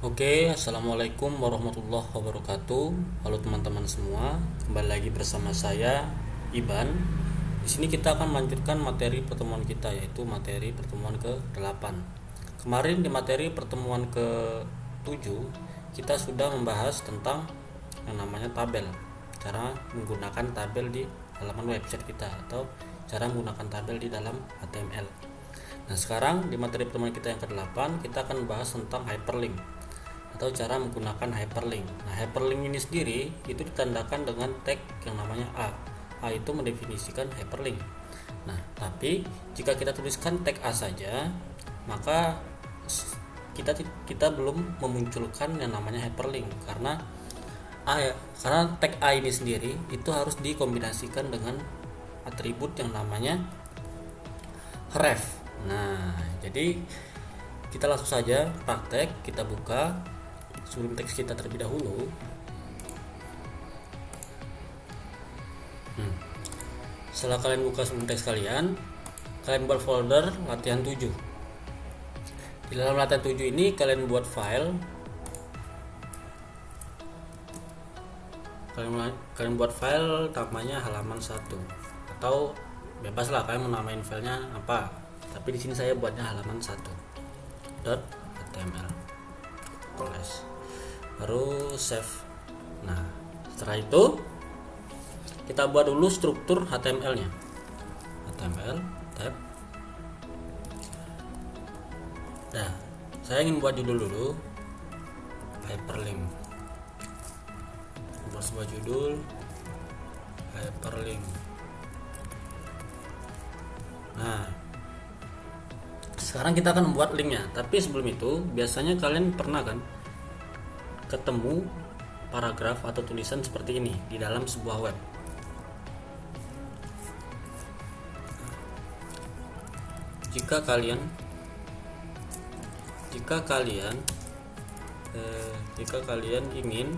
Oke, assalamualaikum warahmatullahi wabarakatuh. Halo teman-teman semua, kembali lagi bersama saya Iban. Di sini kita akan melanjutkan materi pertemuan kita, yaitu materi pertemuan ke-8. Kemarin di materi pertemuan ke-7 kita sudah membahas tentang yang namanya tabel, cara menggunakan tabel di halaman website kita atau cara menggunakan tabel di dalam HTML. Nah, sekarang di materi pertemuan kita yang ke-8 kita akan membahas tentang hyperlink atau cara menggunakan hyperlink. Nah, hyperlink ini sendiri itu ditandakan dengan tag yang namanya A. A itu mendefinisikan hyperlink. Nah, tapi jika kita tuliskan tag A saja, maka kita belum memunculkan yang namanya hyperlink karena karena tag A ini sendiri itu harus dikombinasikan dengan atribut yang namanya href. Nah, jadi kita langsung saja praktek, kita buka sebelum teks kita terlebih dahulu. Setelah kalian buka sebelum teks kalian buat folder latihan 7. Di dalam latihan 7 ini kalian buat file, kalian buat file namanya halaman 1 atau bebas lah kalian mau namain filenya apa, tapi di sini saya buatnya halaman 1 .html baru save. Nah, setelah itu kita buat dulu struktur HTML nya, HTML tab. Nah, saya ingin buat judul dulu hyperlink, buat sebuah judul hyperlink. Nah, sekarang kita akan membuat linknya, tapi sebelum itu biasanya kalian pernah kan ketemu paragraf atau tulisan seperti ini di dalam sebuah web. Jika kalian ingin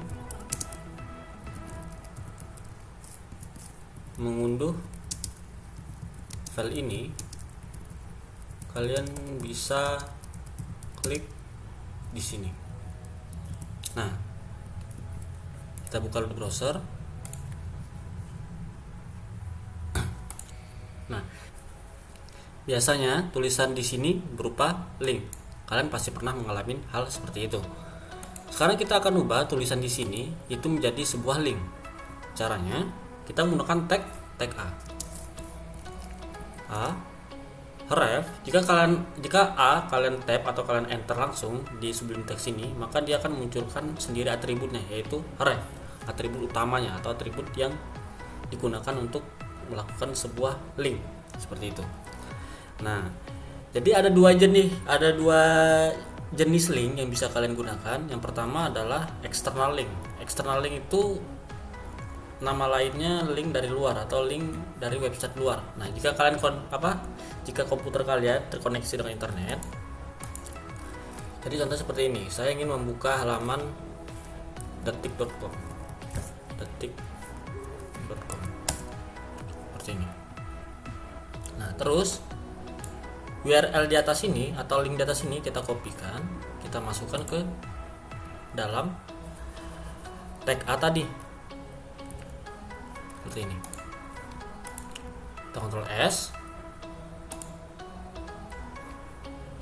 mengunduh file ini, kalian bisa klik di sini. Nah, kita buka dulu browser. Nah, biasanya tulisan di sini berupa link. Kalian pasti pernah mengalami hal seperti itu. Sekarang kita akan ubah tulisan di sini itu menjadi sebuah link. Caranya kita menggunakan tag A href. Jika A kalian tab atau kalian enter langsung di sebelum teks ini, maka dia akan munculkan sendiri atributnya, yaitu href, atribut utamanya atau atribut yang digunakan untuk melakukan sebuah link seperti itu. Nah, jadi ada dua jenis link yang bisa kalian gunakan. Yang pertama adalah external link. External link itu nama lainnya link dari luar atau link dari website luar. Nah, jika komputer kalian terkoneksi dengan internet, jadi contoh seperti ini, saya ingin membuka halaman detik.com seperti ini. Nah, terus URL di atas ini atau link di atas ini kita kopikan, kita masukkan ke dalam tag A tadi seperti ini. Kita Ctrl S,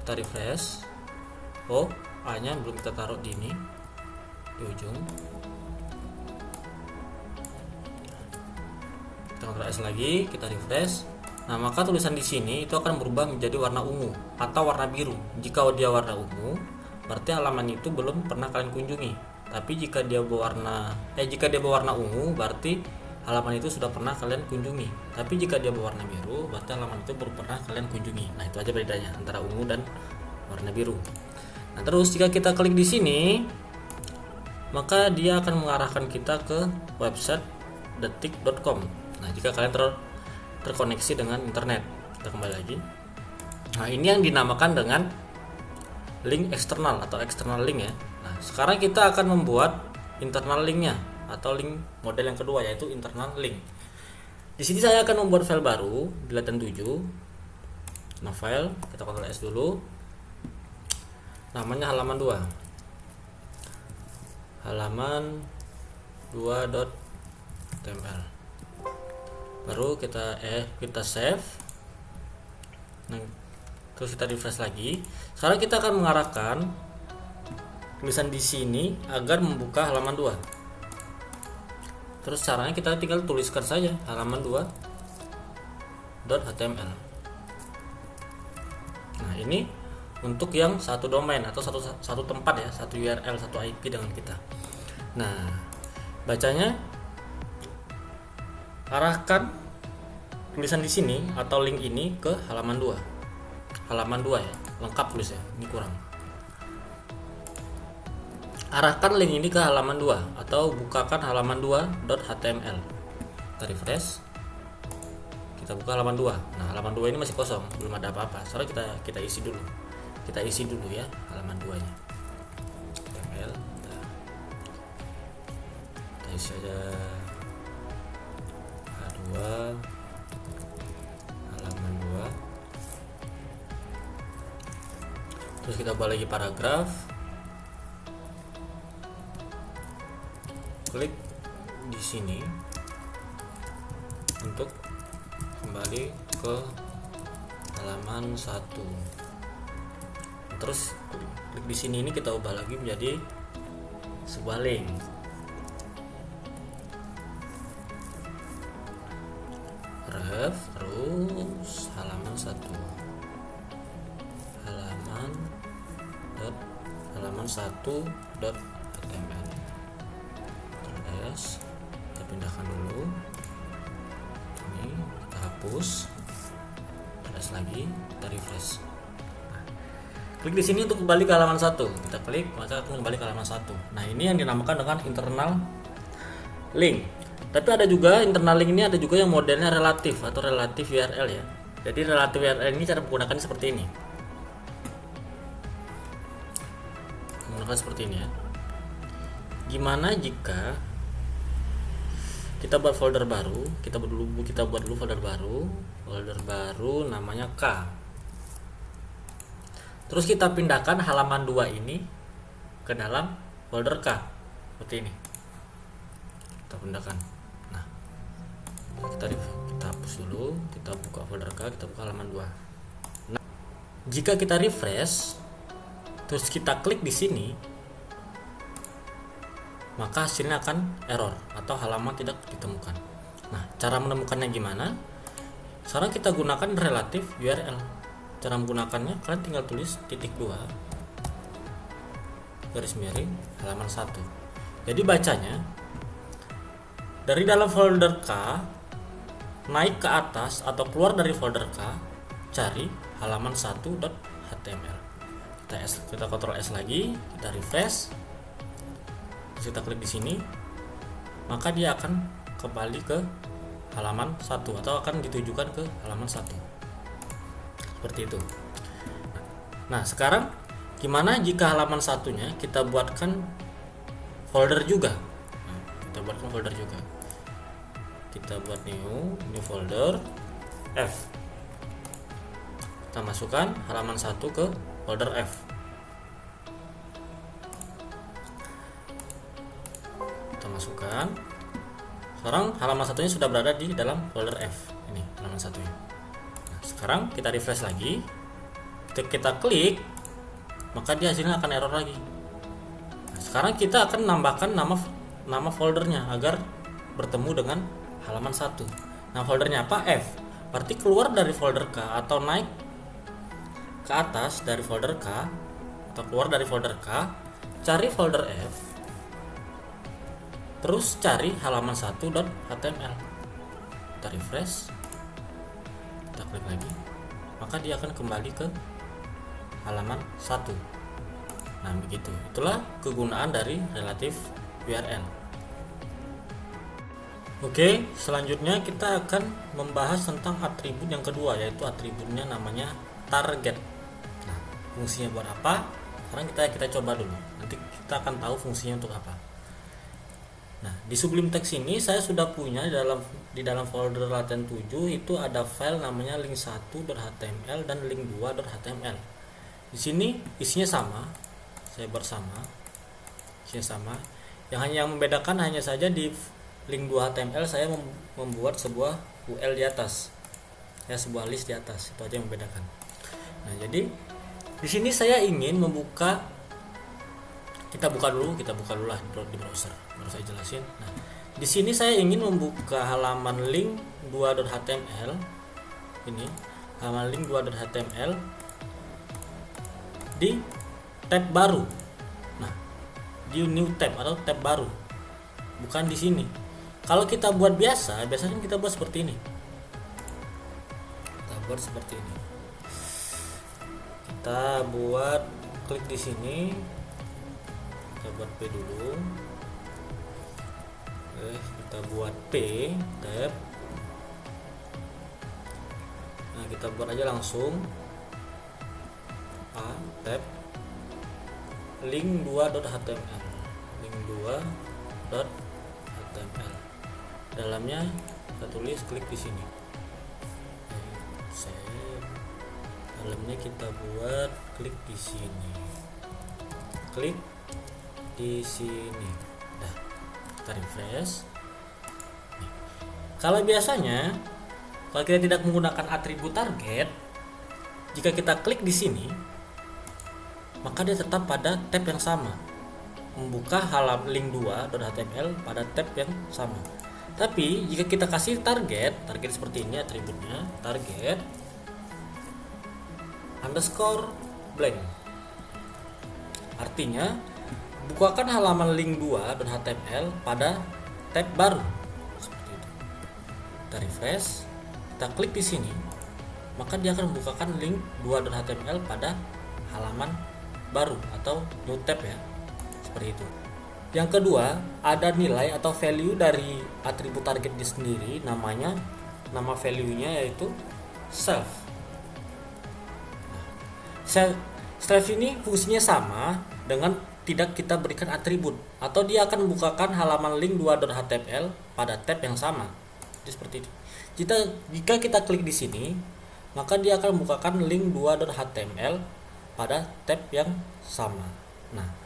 kita refresh. Oh, A nya belum kita taruh di ini, di ujung. Kita Ctrl S lagi, kita refresh. Nah, maka tulisan di sini itu akan berubah menjadi warna ungu atau warna biru. Jika dia warna ungu, berarti halaman itu belum pernah kalian kunjungi. Tapi jika dia berwarna ungu, berarti halaman itu sudah pernah kalian kunjungi. Tapi jika dia berwarna biru, berarti halaman itu belum pernah kalian kunjungi. Nah, itu aja bedanya antara ungu dan warna biru. Nah, terus jika kita klik di sini, maka dia akan mengarahkan kita ke website detik.com. Nah, jika kalian terkoneksi dengan internet, kita kembali lagi. Nah, ini yang dinamakan dengan link eksternal atau external link ya. Nah, sekarang kita akan membuat internal linknya atau link model yang kedua, yaitu internal link. Di sini saya akan membuat file baru di latihan 7. Nah, file kita Ctrl S dulu. Namanya halaman 2. halaman 2.html. Baru kita save. Nah, terus kita refresh lagi. Sekarang kita akan mengarahkan tulisan di sini agar membuka halaman 2. Terus caranya kita tinggal tuliskan saja halaman 2.html. Nah, ini untuk yang satu domain atau satu tempat ya, satu URL, satu IP dengan kita. Nah, bacanya arahkan tulisan di sini atau link ini ke halaman 2. Halaman 2 ya, lengkap tulis ya. Ini kurang. Arahkan link ini ke halaman 2 atau bukakan halaman 2.html. Kita refresh. Kita buka halaman 2. Nah, halaman 2 ini masih kosong, belum ada apa-apa. Soalnya kita isi dulu. Kita isi dulu ya halaman 2-nya. HTML. Kita isi aja H2 halaman 2. Terus kita buat lagi paragraf. Klik di sini untuk kembali ke halaman 1. Terus klik di sini ini kita ubah lagi menjadi sebuah link. Ref terus halaman 1. Halaman 1.html. Terus kita pindahkan dulu. Ini kita hapus. Terus lagi kita refresh. Klik di sini untuk kembali ke halaman 1. Kita klik, maka akan kembali ke halaman 1. Nah, ini yang dinamakan dengan internal link. Tapi ada juga internal link ini ada juga yang modelnya relatif atau relatif URL ya. Jadi relatif URL ini cara menggunakannya seperti ini. Menggunakan seperti ini ya. Gimana jika kita buat folder baru? Kita buat dulu folder baru namanya K. Terus kita pindahkan halaman 2 ini ke dalam folder K seperti ini. Kita pindahkan. Nah, kita hapus dulu, kita buka folder K, kita buka halaman 2. Nah, jika kita refresh terus kita klik di sini, maka hasilnya akan error atau halaman tidak ditemukan. Nah, cara menemukannya gimana? Sekarang kita gunakan relatif URL. Cara menggunakannya, kalian tinggal tulis .2 garis miring halaman 1. Jadi bacanya dari dalam folder K naik ke atas atau keluar dari folder K, cari halaman 1.html. Kita Ctrl S lagi, kita refresh. Terus kita klik di sini, maka dia akan kembali ke halaman 1 atau akan ditujukan ke halaman 1. Seperti itu. Nah, sekarang gimana jika halaman satunya kita buatkan folder juga? Nah, kita buatkan folder juga. Kita buat new folder F. Kita masukkan halaman 1 ke folder F. Kita masukkan. Sekarang halaman satunya sudah berada di dalam folder F. Ini halaman satunya. Sekarang kita refresh lagi, kita klik, maka dia hasilnya akan error lagi. Nah, sekarang kita akan menambahkan nama foldernya agar bertemu dengan halaman 1. Nah, foldernya apa? F. Berarti keluar dari folder K atau naik ke atas dari folder K atau keluar dari folder K, cari folder F, terus cari halaman 1.html. Kita refresh, kita klik lagi, maka dia akan kembali ke halaman 1. Nah, begitu. Itulah kegunaan dari relatif URL. Oke, selanjutnya kita akan membahas tentang atribut yang kedua, yaitu atributnya namanya target. Nah, fungsinya buat apa? Sekarang kita coba dulu. Nanti kita akan tahu fungsinya untuk apa. Nah, di Sublime Text ini saya sudah punya di dalam folder latihan 7 itu ada file namanya link1.html dan link2.html. Di sini isinya sama. Saya buat sama. Isinya sama. Yang membedakan hanya saja di link 2 HTML saya membuat sebuah UL di atas, ya, sebuah list di atas, itu aja yang membedakan. Nah, jadi di sini saya ingin membuka, kita buka dulu lah di browser, baru saya jelasin. Nah, di sini saya ingin membuka halaman link 2.html ini, halaman link 2.html di tab baru. Nah, di new tab atau tab baru, bukan di sini. Kalau kita buat biasanya kita buat seperti ini. Kita buat seperti ini. Kita buat, klik di sini. Kita buat P dulu. Oke, kita buat P tab. Nah, kita buat aja langsung A tab link 2.html. Link 2.html. Dalamnya kita tulis, klik di sini. Save. Dalamnya kita buat, klik di sini. Klik di sini. Nah, kita refresh. Nih. Kalau biasanya kalau kita tidak menggunakan atribut target, jika kita klik di sini, maka dia tetap pada tab yang sama, membuka halaman link 2.html pada tab yang sama. Tapi jika kita kasih target seperti ini atributnya, target underscore blank, artinya bukakan halaman link 2.html pada tab baru, seperti itu. Kita refresh, kita klik di sini, maka dia akan membukakan link 2.html pada halaman baru atau new tab, ya, seperti itu. Yang kedua, ada nilai atau value dari atribut target di sendiri, nama value-nya yaitu self. Self ini fungsinya sama dengan tidak kita berikan atribut, atau dia akan membukakan halaman link 2.html pada tab yang sama. Jadi seperti itu. Jika kita klik di sini, maka dia akan membukakan link 2.html pada tab yang sama. Nah,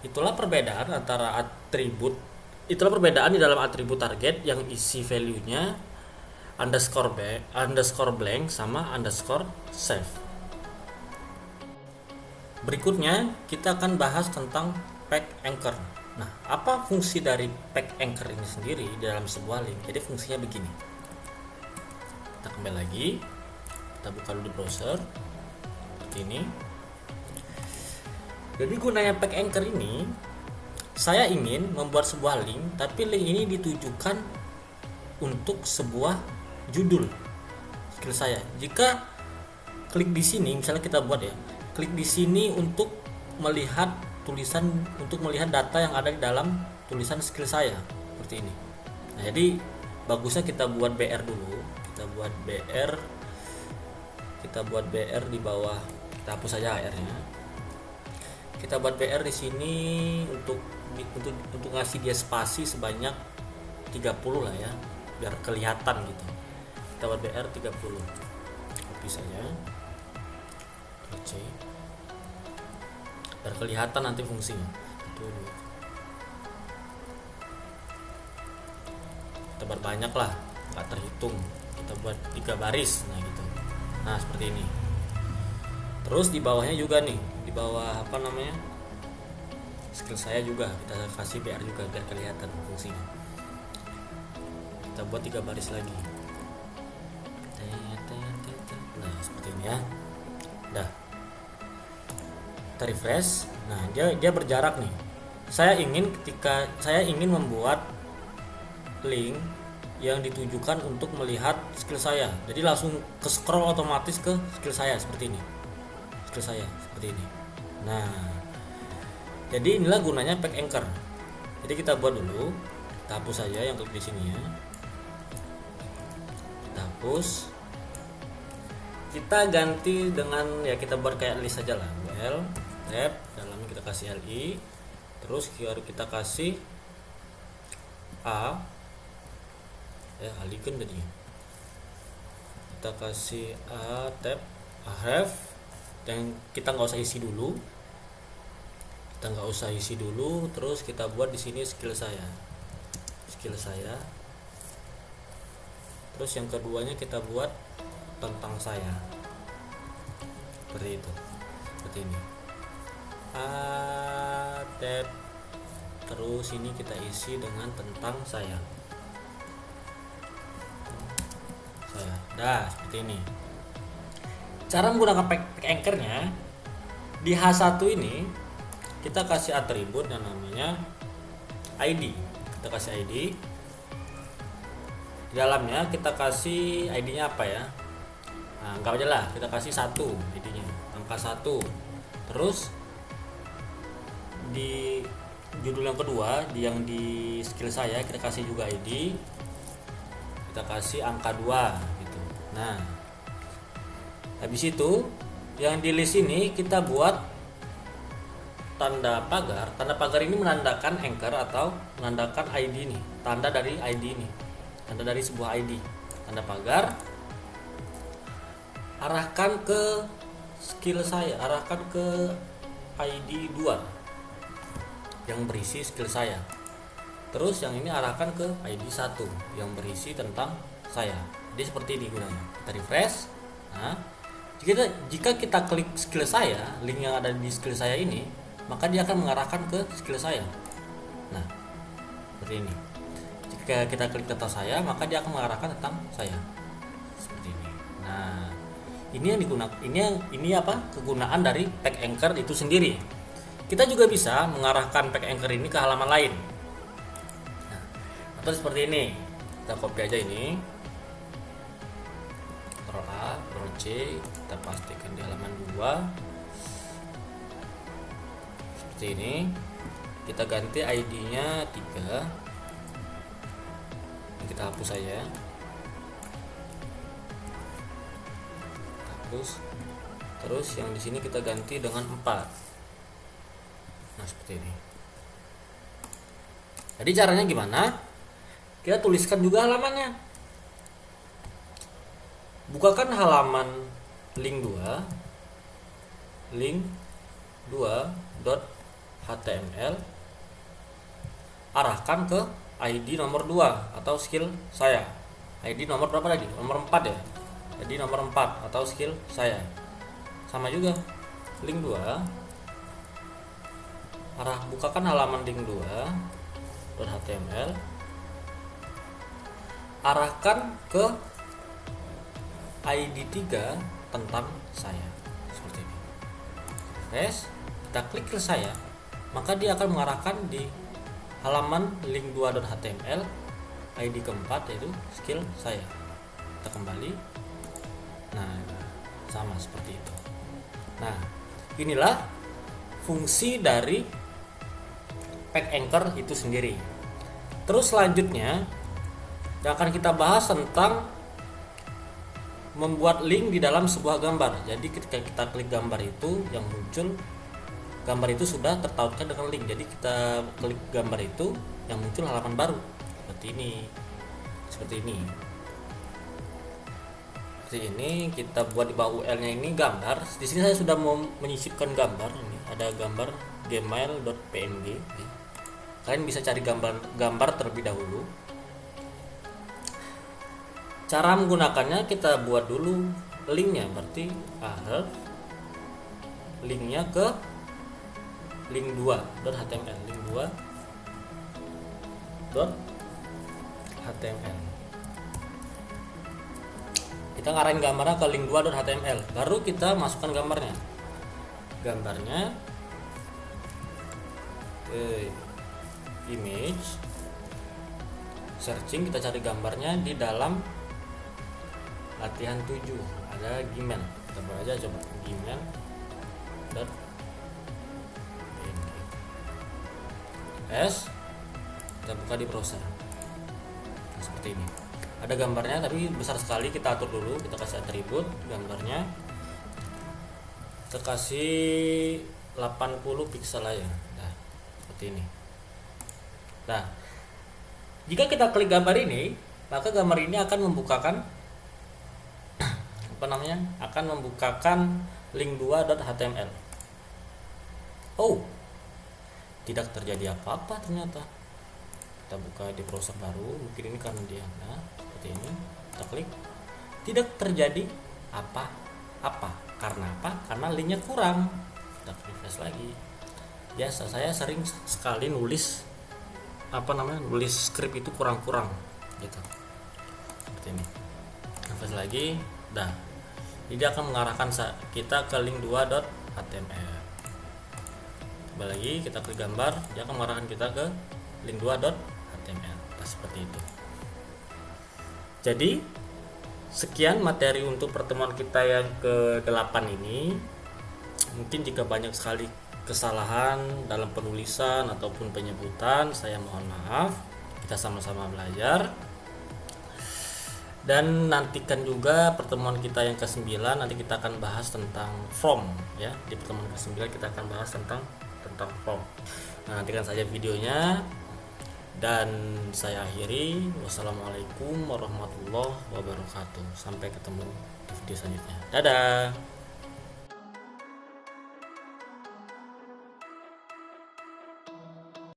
itulah perbedaan di dalam atribut target yang isi value-nya underscore blank sama underscore self. Berikutnya kita akan bahas tentang pack anchor. Nah, apa fungsi dari pack anchor ini sendiri di dalam sebuah link? Jadi fungsinya begini. Kita kembali lagi, kita buka dulu di browser seperti ini. Jadi gunanya pack anchor ini, saya ingin membuat sebuah link, tapi link ini ditujukan untuk sebuah judul skill saya. Jika klik di sini, misalnya kita buat, ya, klik di sini untuk melihat data yang ada di dalam tulisan skill saya, seperti ini. Nah, jadi bagusnya kita buat BR dulu. Kita buat BR di bawah. Kita hapus saja HR-nya. Kita buat BR di sini untuk ngasih dia spasi sebanyak 30 lah, ya, biar kelihatan gitu. Kita buat BR 30. Copy saja. Oke. Biar kelihatan nanti fungsinya. Kita buat banyak lah, nggak terhitung. Kita buat 3 baris, nah gitu. Nah, seperti ini. Terus di bawahnya juga nih, di bawah skill saya juga kita kasih BR juga biar kelihatan fungsinya. Kita buat 3 baris lagi. Nah, seperti ini, ya. Udah. Kita refresh. Nah, dia berjarak nih. Saya ingin membuat link yang ditujukan untuk melihat skill saya. Jadi langsung ke scroll otomatis ke skill saya seperti ini. Nah, jadi inilah gunanya pack anchor. Jadi kita buat dulu, kita hapus saja yang klik di sini, ya. Kita hapus. Kita ganti dengan, ya, kita buat kayak list saja lah. UL tab, dalamnya kita kasih LI, terus kita kasih A, ya, alikan tadi. Kita kasih A tab, a have, dan kita nggak usah isi dulu. Kita nggak usah isi dulu, terus kita buat di sini skill saya. Terus yang keduanya kita buat tentang saya. Seperti itu. Seperti ini. Tab. Terus ini kita isi dengan tentang saya. Dah, seperti ini. Cara menggunakan pack anchor-nya di H1 ini kita kasih atribut yang namanya ID. Kita kasih ID. Di dalamnya kita kasih ID-nya apa ya? Nah, anggap aja lah kita kasih 1 ID-nya, angka 1. Terus di judul yang kedua, yang di skill saya kita kasih juga ID. Kita kasih angka 2 gitu. Nah, habis itu yang di list ini kita buat tanda pagar. Tanda pagar ini menandakan anchor atau menandakan ID ini, tanda dari ID ini, tanda dari sebuah ID. Tanda pagar arahkan ke skill saya, arahkan ke ID 2 yang berisi skill saya. Terus yang ini arahkan ke ID 1 yang berisi tentang saya. Jadi seperti ini gunanya. Kita refresh. Nah, jika kita klik skill saya, link yang ada di skill saya ini, maka dia akan mengarahkan ke skill saya. Nah, seperti ini. Jika kita klik tentang saya, maka dia akan mengarahkan tentang saya. Seperti ini. Nah, ini yang digunakan, ini apa? Kegunaan dari pack anchor itu sendiri. Kita juga bisa mengarahkan pack anchor ini ke halaman lain. Nah, atau seperti ini. Kita copy aja ini. Ctrl A, Ctrl C, kita pastikan di halaman 2. Seperti ini. Kita ganti ID-nya 3. Kita hapus saja. Hapus. Terus yang di sini kita ganti dengan 4. Nah, seperti ini. Jadi caranya gimana? Kita tuliskan juga halamannya. Bukakan halaman link 2.html, arahkan ke ID nomor 2 atau skill saya. ID nomor berapa tadi? Nomor 4 ya. ID nomor 4 atau skill saya. Sama juga. Link 2. Bukakan halaman link 2.html. Arahkan ke ID 3 tentang saya. Seperti ini. Refresh. Kita klik ke saya, maka dia akan mengarahkan di halaman link 2.html ID keempat, yaitu skill saya. Kita kembali. Nah, sama seperti itu. Nah, inilah fungsi dari pack anchor itu sendiri. Terus selanjutnya yang akan kita bahas tentang membuat link di dalam sebuah gambar. Jadi ketika kita klik gambar itu, yang muncul gambar itu sudah tertautkan dengan link. Jadi kita klik gambar itu, yang muncul halaman baru seperti ini. Seperti ini kita buat di bawah URL-nya ini gambar. Di sini saya sudah mau menyisipkan gambar. Ini ada gambar gmail.png. Kalian bisa cari gambar terlebih dahulu. Cara menggunakannya kita buat dulu linknya, berarti linknya ke link 2.html, link 2.html. Kita ngarahin gambarnya ke link 2.html, baru kita masukkan gambarnya ke image, searching, kita cari gambarnya di dalam latihan 7 ada Gmail. Kita buat aja coba gmail.png. Kita buka di browser. Nah, seperti ini. Ada gambarnya tapi besar sekali, kita atur dulu, kita kasih atribut gambarnya. Kita kasih 80 pixel aja. Nah, seperti ini. Nah, jika kita klik gambar ini, maka gambar ini akan membukakan akan membukakan link 2.html. Oh, tidak terjadi apa-apa. Ternyata kita buka di browser baru, mungkin ini karena dia seperti ini, kita klik, tidak terjadi apa-apa. Karena apa? Karena linknya kurang. Kita refresh lagi. Biasa saya sering sekali nulis nulis script itu kurang-kurang gitu, seperti ini. Refresh lagi, ini dia akan mengarahkan kita ke link 2.html. Coba lagi kita klik gambar, dia akan mengarahkan kita ke link 2.html. Seperti itu. Jadi sekian materi untuk pertemuan kita yang ke-8 ini. Mungkin jika banyak sekali kesalahan dalam penulisan ataupun penyebutan, saya mohon maaf. Kita sama-sama belajar. Dan nantikan juga pertemuan kita yang ke-9, nanti kita akan bahas tentang form ya. Di pertemuan ke-9 kita akan bahas tentang form. Nah, nantikan saja videonya. Dan saya akhiri. Wassalamualaikum warahmatullahi wabarakatuh. Sampai ketemu di video selanjutnya. Dadah.